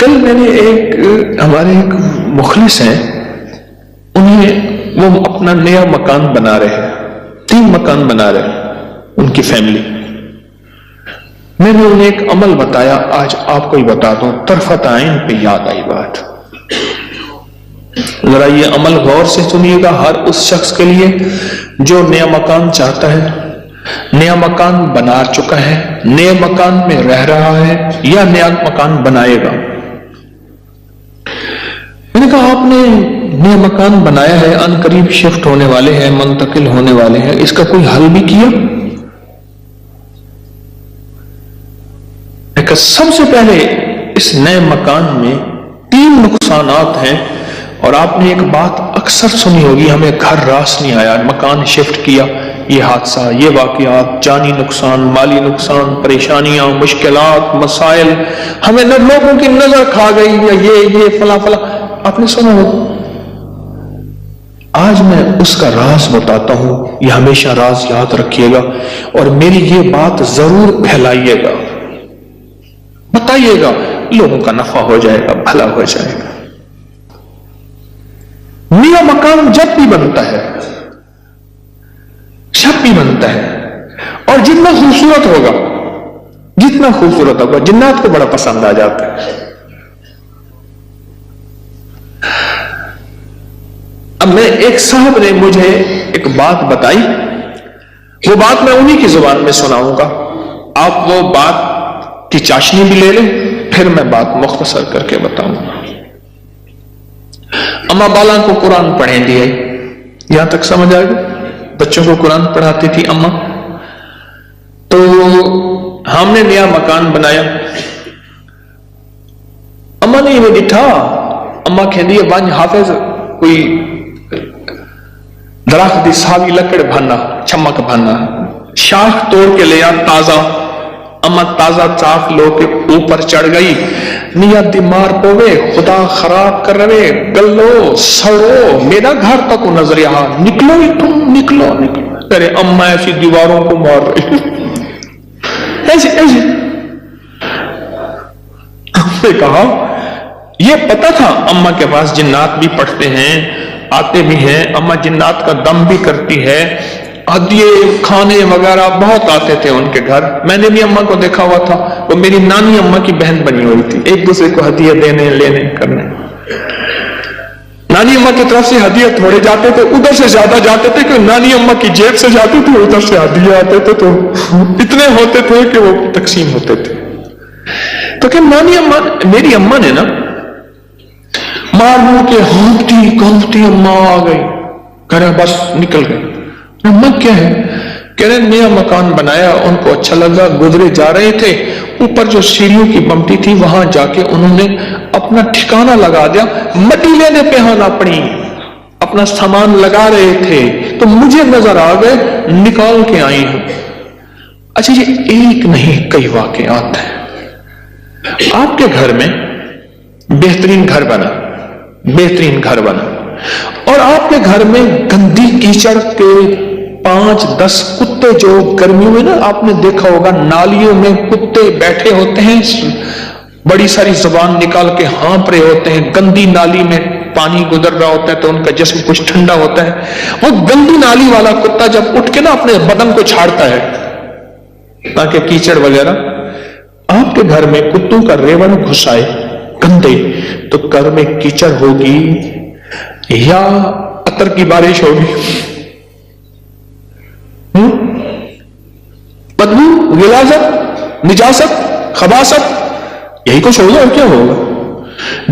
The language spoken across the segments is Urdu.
کل میں نے ہمارے ایک مخلص ہیں، وہ اپنا نیا مکان بنا رہے ہیں، 3 مکان بنا رہے ہیں ان کی فیملی. میں نے انہیں ایک عمل بتایا، آج آپ کو ہی بتا دوں، طرفت عین پہ یاد آئی بات. ذرا یہ عمل غور سے سنیے گا، ہر اس شخص کے لیے جو نیا مکان چاہتا ہے، نیا مکان بنا چکا ہے، نئے مکان میں رہ رہا ہے یا نیا مکان بنائے گا. میں نے کہا آپ نے نیا مکان بنایا ہے، ان قریب شفٹ ہونے والے ہیں، منتقل ہونے والے ہیں، اس کا کوئی حل بھی کیا؟ کہ سب سے پہلے اس نئے مکان میں 3 نقصانات ہیں، اور آپ نے ایک بات اکثر سنی ہوگی، ہمیں گھر راس نہیں آیا، مکان شفٹ کیا، یہ حادثہ، یہ واقعات، جانی نقصان، مالی نقصان، پریشانیاں، مشکلات، مسائل، ہمیں لوگوں کی نظر کھا گئی، یا یہ فلاں فلاں، آپ نے سنا ہوگا. آج میں اس کا راز بتاتا ہوں، یہ ہمیشہ راز یاد رکھیے گا، اور میری یہ بات ضرور پھیلائیے گا، بتائیے گا، لوگوں کا نفع ہو جائے گا، بھلا ہو جائے گا. نیا مکان جب بھی بنتا ہے، اور جتنا خوبصورت ہوگا جنات کو بڑا پسند آ جاتا ہے. اب میں ایک صاحب نے مجھے ایک بات بتائی، وہ بات میں انہی کی زبان میں سناؤں گا، آپ وہ بات کی چاشنی بھی لے لیں، پھر میں بات مختصر کر کے بتاؤں گا. اما بالا کو قرآن پڑھیں دیے، یہاں تک سمجھ آئے گا؟ بچوں کو قرآن پڑھاتی تھی اما. تو ہم نے نیا مکان بنایا، اما نے یہ دکھا، اما کہندی ہے بانج حافظ کوئی درخت دی ساوی لکڑ بھانا، چمک بھانا، شاخ توڑ کے لیا تازہ. اما تازہ چاک لو کے اوپر چڑھ گئی، نیت دیمار پوے، خدا خراب کر رہے، گلو سڑو، میرا گھر تک نظر یہاں، نکلو ہی تم، نکلو. ارے اما ایسی دیواروں کو مار رہی، ایسے. ہم نے کہا یہ پتا تھا اما کے پاس جنات بھی پڑھتے ہیں، آتے بھی ہیں، اما جنات کا دم بھی کرتی ہے، ہدیے کھانے وغیرہ بہت آتے تھے ان کے گھر. میں نے بھی اما کو دیکھا ہوا تھا، وہ میری نانی اما کی بہن بنی ہوئی تھی، ایک دوسرے کو ہدیے دینے لینے کرنے. نانی اما کی طرف سے ہدیے تھوڑے جاتے تھے، ادھر سے زیادہ جاتے تھے کہ نانی اما کی جیب سے جاتے تھے، ادھر سے ہدیے آتے تھے تو اتنے ہوتے تھے کہ وہ تقسیم ہوتے تھے. تو کہ نانی اما، میری اما نے نا مار مور کے ہانپتی کانپتی اما آ گئی، کہہ رہے بس نکل گئی. اما کیا ہے؟ کہہ رہے نیا مکان بنایا، ان کو اچھا لگا، گزرے جا رہے تھے، اوپر جو سیڑھیوں کی بمٹی تھی وہاں جا کے انہوں نے اپنا ٹھکانہ لگا دیا، مٹی لینے پہ ہاں اپنی اپنا سامان لگا رہے تھے تو مجھے نظر آ گئے، نکال کے آئی ہوں. اچھا یہ ایک نہیں کئی واقعات ہیں. آپ کے گھر میں بہترین گھر بنا اور آپ کے گھر میں گندی کیچڑ کے 5-10 کتے، جو گرمیوں میں نا آپ نے دیکھا ہوگا نالیوں میں کتے بیٹھے ہوتے ہیں، بڑی ساری زبان نکال کے ہانپ رہے ہوتے ہیں، گندی نالی میں پانی گزر رہا ہوتا ہے تو ان کا جسم کچھ ٹھنڈا ہوتا ہے. وہ گندی نالی والا کتا جب اٹھ کے نا اپنے بدن کو چھاڑتا ہے تاکہ کیچڑ وغیرہ، آپ کے گھر میں کتوں کا ریوڑ گھس آئے گندے تو گھر میں کیچڑ ہوگی یا عطر کی بارش ہوگی؟ بدبو، غلاظت، نجاست، خباثت، یہی کچھ ہوگا اور کیا ہوگا.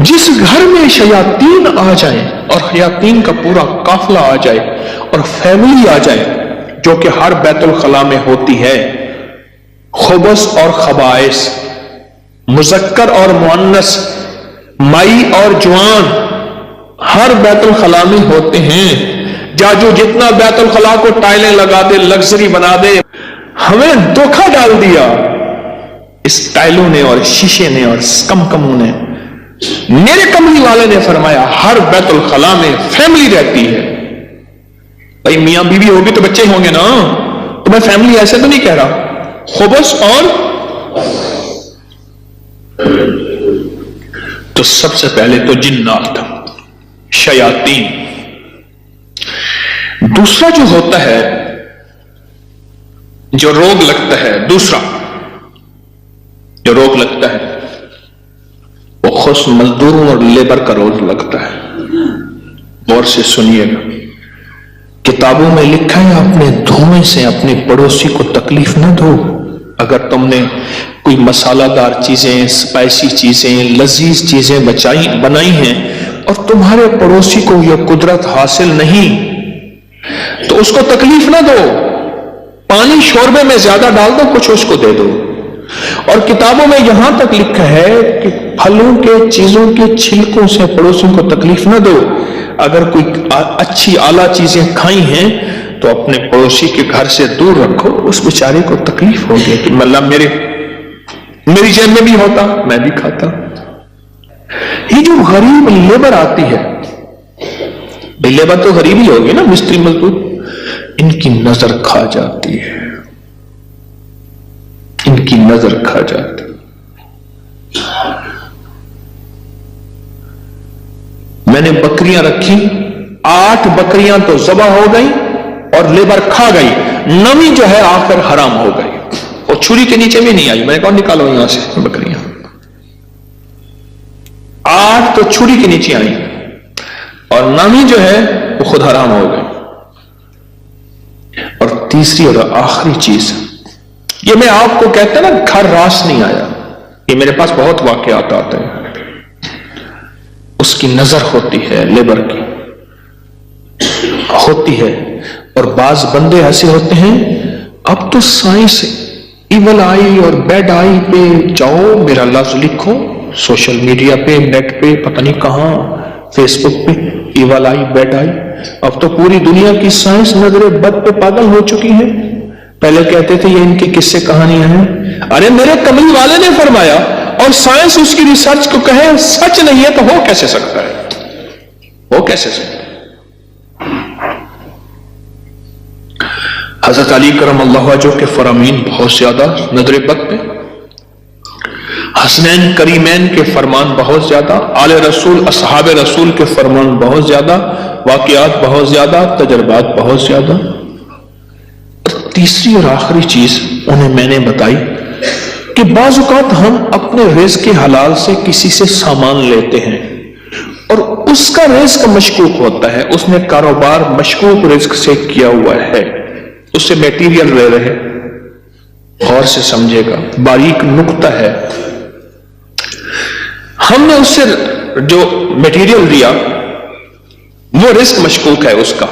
جس گھر میں شیاطین آ جائیں اور شیاطین کا پورا قافلہ آ جائے اور فیملی آ جائے جو کہ ہر بیت الخلاء میں ہوتی ہے، خبث اور خبائث، مذکر اور مؤنث، مائی اور جوان، ہر بیت الخلاء میں ہوتے ہیں. جاجو جتنا بیت الخلاء کو ٹائلیں لگا دے، لگژری بنا دے، ہمیں دھوکہ ڈال دیا اس ٹائلوں نے اور شیشے نے اور کموں نے. میرے کملی والے نے فرمایا ہر بیت الخلاء میں فیملی رہتی ہے. بھائی میاں بیوی ہوگی تو بچے ہوں گے نا، تو میں فیملی ایسے تو نہیں کہہ رہا. خبث اور تو سب سے پہلے تو جنات، شیاطین. دوسرا جو ہوتا ہے، جو روگ لگتا ہے، دوسرا جو روگ لگتا ہے وہ خص مزدوروں اور لیبر کا روگ لگتا ہے. غور سے سنیے گا. کتابوں میں لکھا ہے اپنے دھوئیں سے اپنے پڑوسی کو تکلیف نہ دو. اگر تم نے کوئی مسالہ دار چیزیں، اسپائسی چیزیں، لذیذ چیزیں بنائی ہیں اور تمہارے پڑوسی کو یہ قدرت حاصل نہیں تو اس کو تکلیف نہ دو. پانی شوربے میں زیادہ ڈال دو، کچھ اس کو دے دو. اور کتابوں میں یہاں تک لکھا ہے کہ پھلوں کے چیزوں کے چھلکوں سے پڑوسیوں کو تکلیف نہ دو. اگر کوئی اچھی اعلیٰ چیزیں کھائی ہیں تو اپنے پڑوسی کے گھر سے دور رکھو. اس بیچارے کو تکلیف ہوگی کہ مطلب میری جیب میں بھی ہوتا، میں بھی کھاتا. یہ جو غریب لیبر آتی ہے، لیبر تو غریب ہی ہوگی نا، مستری مزدور، ان کی نظر کھا جاتی ہے، ان کی نظر کھا جاتی. میں نے بکریاں رکھی، 8 بکریاں تو ذبح ہو گئی اور لیبر کھا گئی، 9 جو ہے آخر حرام ہو گئی. اور چھری کے نیچے بھی نہیں آئی. میں نے کہا نکالو یہاں سے بکریاں. 8 تو چھری کے نیچے آئی اور 9 جو ہے وہ خود حرام ہو گئی. اور تیسری اور آخری چیز، یہ میں آپ کو کہتا نا گھر راس نہیں آیا، یہ میرے پاس بہت واقعات آتے ہیں. اس کی نظر ہوتی ہے، لیبر کی ہوتی ہے. اور بعض بندے ایسے ہوتے ہیں، اب تو سائنس ایول آئی اور بیڈ آئی پہ جاؤ، میرا لفظ لکھو سوشل میڈیا پہ، نیٹ پہ، پتہ نہیں کہاں، فیس بک پہ، ایول آئی، بیڈ آئی. اب تو پوری دنیا کی سائنس نظر بد پہ پاگل ہو چکی ہے. پہلے کہتے تھے یہ ان کی قصے کہانیاں ہیں. ارے میرے کملی والے نے فرمایا اور سائنس اس کی ریسرچ کو کہے سچ نہیں ہے تو ہو کیسے سکتا ہے؟ ہو کیسے سکتا ہے؟ حضرت علی کرم اللہ وجہہ کے فرامین بہت زیادہ نظر بد پہ، حسنین کریمین کے فرمان بہت زیادہ، آل رسول اصحاب رسول کے فرمان بہت زیادہ، واقعات بہت زیادہ، تجربات بہت زیادہ. تیسری اور آخری چیز انہیں میں نے بتائی کہ بعض اوقات ہم اپنے رزق کے حلال سے کسی سے سامان لیتے ہیں اور اس کا رزق مشکوک ہوتا ہے، اس نے کاروبار مشکوک رزق سے کیا ہوا ہے، اس سے میٹیریل لے رہے. غور سے سمجھے گا، باریک نقطہ ہے. ہم نے اس سے جو میٹیریل دیا وہ رزق مشکوک ہے اس کا.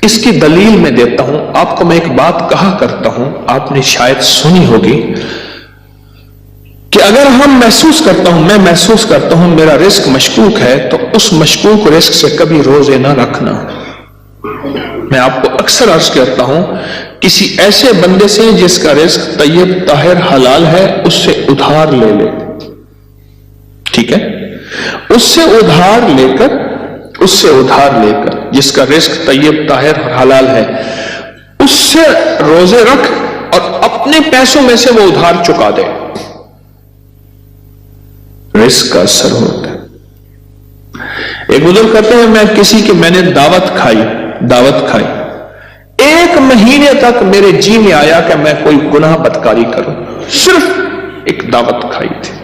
اس کی دلیل میں دیتا ہوں آپ کو. میں ایک بات کہا کرتا ہوں، آپ نے شاید سنی ہوگی کہ اگر ہم محسوس کرتا ہوں، میں محسوس کرتا ہوں میرا رزق مشکوک ہے تو اس مشکوک رزق سے کبھی روزے نہ رکھنا. میں آپ کو اکثر عرض کرتا ہوں کسی ایسے بندے سے جس کا رزق طیب طاہر حلال ہے اس سے ادھار لے لے. ٹھیک ہے؟ اس سے ادھار لے کر جس کا رزق طیب طاہر حلال ہے اس سے روزے رکھ اور اپنے پیسوں میں سے وہ ادھار چکا دے. رزق کا اثر ہوتا ہے. ایک بزرگ کہتے ہیں میں نے دعوت کھائی 1 مہینے تک میرے جی میں آیا کہ میں کوئی گناہ بدکاری کروں، صرف ایک دعوت کھائی تھی.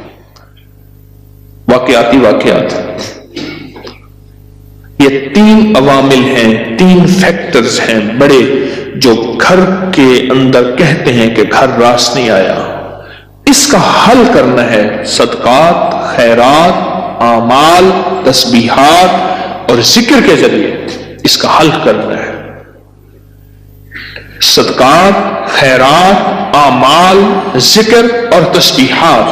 واقعات یہ 3 عوامل ہیں، 3 فیکٹرز ہیں بڑے جو گھر کے اندر کہتے ہیں کہ گھر راس نہیں آیا. اس کا حل کرنا ہے صدقات، خیرات، اعمال، تسبیحات اور ذکر کے ذریعے. اس کا حل کرنا ہے صدقات، خیرات، اعمال، ذکر اور تسبیحات.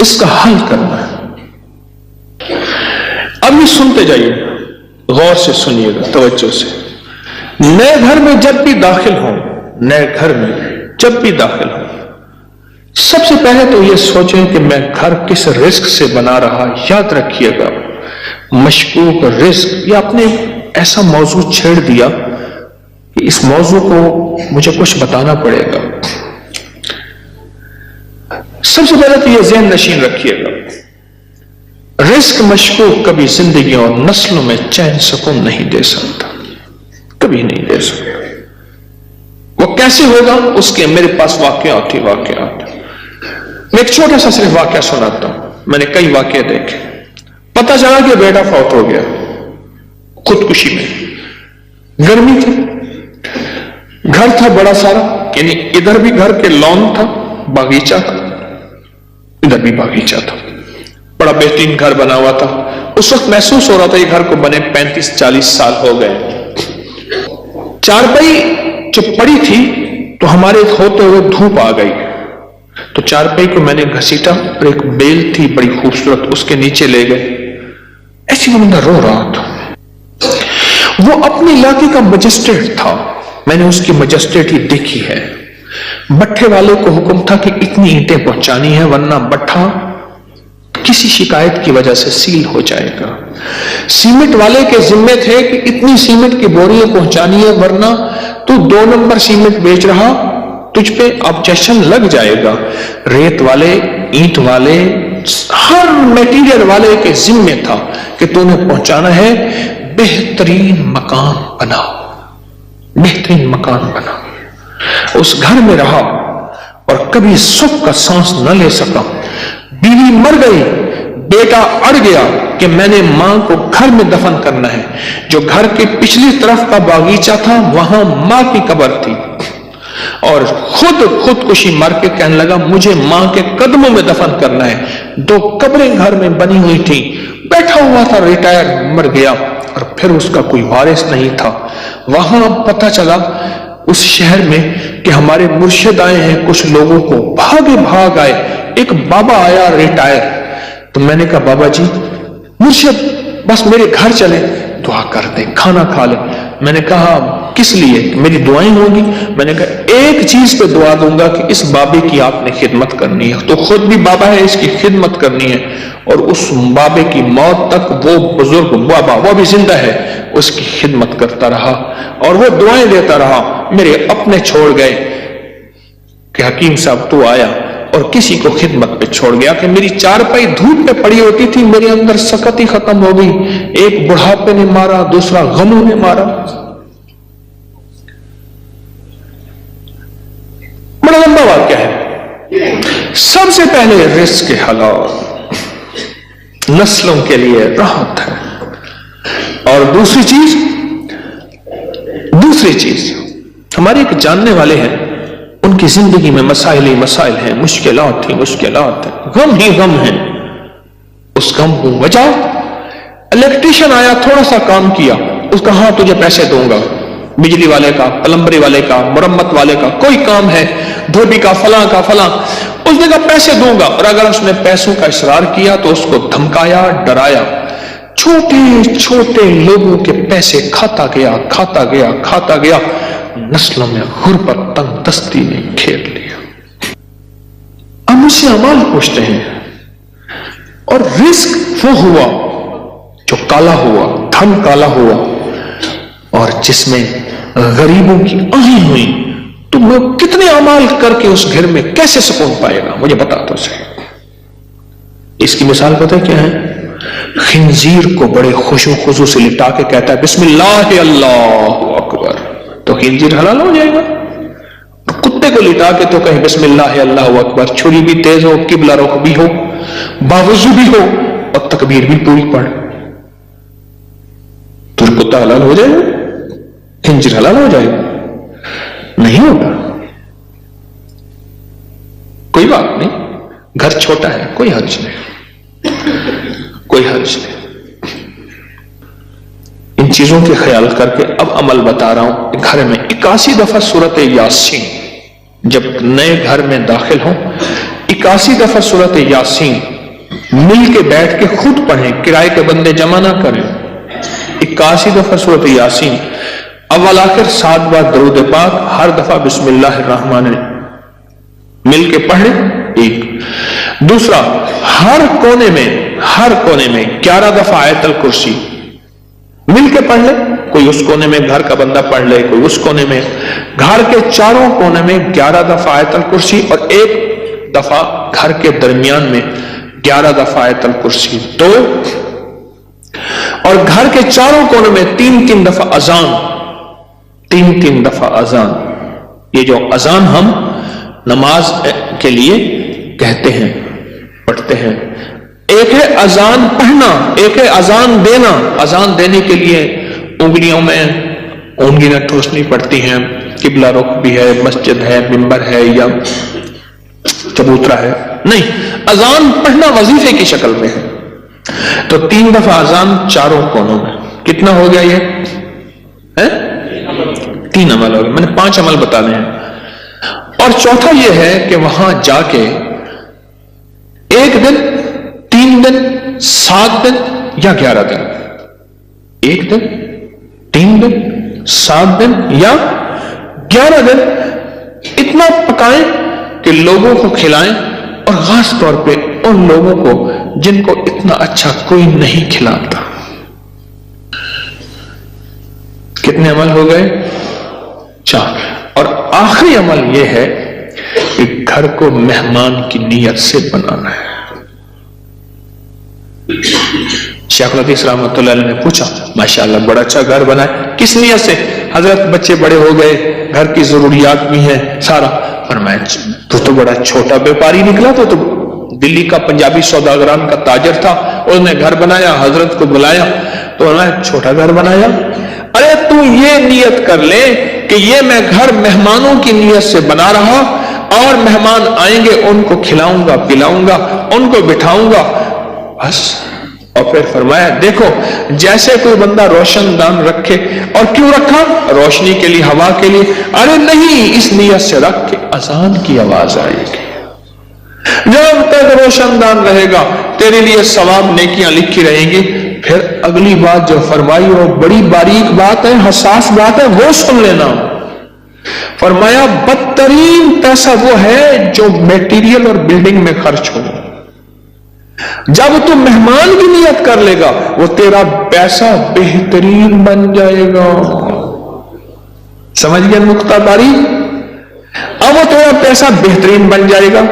اس کا حل کرنا ہے. اب یہ سنتے جائیے، غور سے سنیے گا، توجہ سے. نئے گھر میں جب بھی داخل ہوں، سب سے پہلے تو یہ سوچیں کہ میں گھر کس رزق سے بنا رہا. یاد رکھیے گا مشکوک رزق، یا آپ نے ایسا موضوع چھیڑ دیا کہ اس موضوع کو مجھے کچھ بتانا پڑے گا. سب سے پہلے تو یہ ذہن نشین رکھیے گا، رزق مشکوک کبھی زندگی اور نسلوں میں چین سکون نہیں دے سکتا، کبھی نہیں دے سکتا۔ وہ کیسے ہوگا؟ اس کے میرے پاس واقعات ہی واقعات۔ میں ایک چھوٹا سا صرف واقعہ سناتا ہوں، میں نے کئی واقعے دیکھے۔ پتا چلا کہ بیٹا فوت ہو گیا خودکشی میں، گرمی تھی، گھر تھا بڑا سارا، یعنی ادھر بھی گھر کے لان تھا، باغیچہ تھا، ادھر بھی باغیچہ تھا، بڑا بہترین گھر بنا ہوا تھا۔ اس وقت محسوس ہو رہا تھا یہ گھر کو بنے 35-40 سال ہو گئے۔ چارپائی جو پڑی تھی تو ہمارے ہوتے ہوئے دھوپ آ گئی، تو چارپائی کو میں نے گھسیٹا اور ایک بیل تھی بڑی خوبصورت، اس کے نیچے لے گئے۔ ایسی وہ بندہ رو رہا تھا، وہ اپنے علاقے کا مجسٹریٹ تھا، میں نے اس کی مجسٹریٹی دیکھی ہے۔ بٹھے والے کو حکم تھا کہ اتنی اینٹیں پہنچانی ہے ورنہ بٹھا کسی شکایت کی وجہ سے سیل ہو جائے گا۔ سیمنٹ والے کے ذمے تھے کہ اتنی سیمنٹ کی بوریاں پہنچانی ہے ورنہ تو 2 نمبر سیمنٹ بیچ رہا، تجھ پہ آبجیکشن لگ جائے گا۔ ریت والے، اینٹ والے، ہر میٹیریل والے کے ذمے تھا کہ تو نے پہنچانا ہے، بہترین مکان بنا، بہترین مکان بنا۔ اس گھر میں رہا اور کبھی سکھ کا سانس نہ لے سکا۔ بیوی مر گئی، بیٹا اڑ گیا کہ میں نے ماں کو گھر میں دفن کرنا ہے۔ جو گھر کے پچھلی طرف کا باغیچہ تھا وہاں ماں کی قبر تھی، اور خودکشی مر کے کہنے لگا مجھے ماں کے قدموں میں دفن کرنا ہے۔ 2 قبریں گھر میں بنی ہوئی تھی، بیٹھا ہوا تھا، ریٹائر، مر گیا اور پھر اس کا کوئی وارث نہیں تھا۔ وہاں پتہ چلا اس شہر میں کہ ہمارے مرشد آئے ہیں، کچھ لوگوں کو بھاگ آئے، ایک بابا آیا ریٹائر، تو میں نے کہا بابا جی مرشد بس میرے گھر چلے، دعا کر دیں، کھانا کھا لیں۔ میں نے کہا کس لیے؟ میری دعائیں ہوں گی؟ میں نے کہا ایک چیز پہ دعا دوں گا کہ اس بابے کی آپ نے خدمت کرنی ہے، تو خود بھی بابا ہے، اس کی خدمت کرنی ہے، اور اس بابے کی موت تک وہ بزرگ بابا وہ بھی زندہ ہے، اس کی خدمت کرتا رہا اور وہ دعائیں دیتا رہا۔ میرے اپنے چھوڑ گئے کہ حکیم صاحب تو آیا اور کسی کو خدمت پہ چھوڑ گیا کہ میری چارپائی دھوپ پہ پڑی ہوتی تھی، میرے اندر سکت ہی ختم ہو گئی۔ ایک بڑھاپے نے مارا، دوسرا غموں نے مارا۔ بڑا لمبا واقعہ ہے۔ سب سے پہلے رزق کے حلال نسلوں کے لیے راحت ہے، اور دوسری چیز ہمارے ایک جاننے والے ہیں، ان کی زندگی میں مسائل ہی مسائل ہیں، مشکلات ہیں، غم ہی غم ہیں۔ اس غم کو وجہ الیکٹریشین آیا، تھوڑا سا کام کیا، اس کا ہاں تجھے پیسے دوں گا، بجلی والے کا، پلمبری والے کا، مرمت والے کا، کوئی کام ہے، دھوبی کا، فلاں کا فلاں، اس نے کہا پیسے دوں گا، اور اگر اس نے پیسوں کا اصرار کیا تو اس کو دھمکایا، ڈرایا۔ چھوٹے چھوٹے لوگوں کے پیسے کھاتا گیا، نسلوں میں غربت، تنگ دستی نے گھیر لیا۔ اب مجھ سے اعمال پوچھتے ہیں، اور رزق وہ ہوا جو کالا ہوا، دھن کالا ہوا، اور جس میں غریبوں کی آہیں ہوئی، تو وہ کتنے اعمال کر کے اس گھر میں کیسے سکون پائے گا؟ مجھے بتا تو صحیح۔ اس کی مثال پتہ کیا ہے؟ خنزیر کو بڑے خوش و خضوع سے لٹا کے کہتا ہے بسم اللہ اللہ اکبر، تو خنزیر حلال ہو جائے گا۔ کتے کو لٹا کے تو کہیں بسم اللہ اللہ اکبر، چھری بھی تیز ہو، قبلہ رخ بھی ہو، باوضو بھی ہو، اور تکبیر بھی پوری پڑھ، تو کتا حلال ہو جائے گا؟ خنزیر حلال ہو جائے گا؟ نہیں ہوگا۔ کوئی بات نہیں، گھر چھوٹا ہے، کوئی حرج نہیں۔ ان چیزوں کے خیال کر کے اب عمل بتا رہا ہوں۔ گھر میں 81 دفعہ سورت یاسین، جب نئے گھر میں داخل ہوں 81 دفعہ سورت یاسین مل کے بیٹھ کے خود پڑھیں، کرائے کے بندے جمع نہ کریں۔ 81 دفعہ سورت یاسین، اول آخر 7 بار درود پاک، ہر دفعہ بسم اللہ الرحمن الرحیم مل کے پڑھ لیں۔ ایک دوسرا، ہر کونے میں 11 دفعہ آیت الکرسی مل کے پڑھ لے، کوئی اس کونے میں گھر کا بندہ پڑھ لے، کوئی اس کونے میں، گھر کے چاروں کونے میں 11 دفعہ آیت الکرسی، اور ایک دفعہ گھر کے درمیان میں 11 دفعہ آیت الکرسی 2، اور گھر کے چاروں کونوں میں 3 دفعہ اذان، 3 دفعہ اذان۔ یہ جو اذان ہم نماز کے لیے کہتے ہیں، پڑھتے ہیں، ایک ہے اذان پڑھنا، ایک ہے اذان دینا۔ اذان دینے کے لیے انگلیوں میں انگلیاں ٹھوسنی پڑتی ہیں، قبلہ رخ بھی ہے، مسجد ہے، منبر ہے یا چبوترا ہے، نہیں، اذان پڑھنا وظیفے کی شکل میں ہے۔ تو 3 دفعہ اذان چاروں کونوں میں، کتنا ہو گیا یہ؟ 3 عمل ہو گئے، میں نے 5 عمل بتانے ہیں۔ اور چوتھا یہ ہے کہ وہاں جا کے 1 دن، 3 دن، 7 دن یا 11 دن، 1 دن، 3 دن، 7 دن یا 11 دن اتنا پکائیں کہ لوگوں کو کھلائیں، اور خاص طور پہ ان لوگوں کو جن کو اتنا اچھا کوئی نہیں کھلاتا۔ کتنے عمل ہو گئے؟ 4۔ اور آخری عمل یہ ہے کہ گھر کو مہمان کی نیت سے بنانا ہے۔ شیخ الحدیث رحمۃ اللہ علیہ نے پوچھا، ماشاءاللہ بڑا اچھا گھر بنا ہے، کس نیت سے؟ حضرت بچے بڑے ہو گئے، گھر کی ضروریات بھی ہیں سارا۔ فرمایا تو بڑا چھوٹا بیپاری نکلا، تو دلی کا پنجابی سوداگران کا تاجر تھا، اس نے گھر بنایا، حضرت کو بلایا تو انہوں نے چھوٹا گھر بنایا۔ ارے تو یہ نیت کر لے کہ یہ میں گھر مہمانوں کی نیت سے بنا رہا، اور مہمان آئیں گے ان کو کھلاؤں گا، پلاؤں گا، ان کو بٹھاؤں گا، بس۔ اور پھر فرمایا دیکھو جیسے کوئی بندہ روشن دان رکھے، اور کیوں رکھا؟ روشنی کے لیے، ہوا کے لیے؟ ارے نہیں، اس نیت سے رکھ کے اذان کی آواز آئے گی، جب تک روشن دان رہے گا تیرے لیے ثواب نیکیاں لکھی رہیں گی۔ پھر اگلی بات جو فرمائی وہ بڑی باریک بات ہے، حساس بات ہے، وہ سن لینا۔ فرمایا بدترین پیسہ وہ ہے جو میٹیریل اور بلڈنگ میں خرچ ہو۔ جب تو مہمان کی نیت کر لے گا وہ تیرا پیسہ بہترین بن جائے گا۔ سمجھ گئے نقطہ داری؟ اب وہ تیرا پیسہ بہترین بن جائے گا۔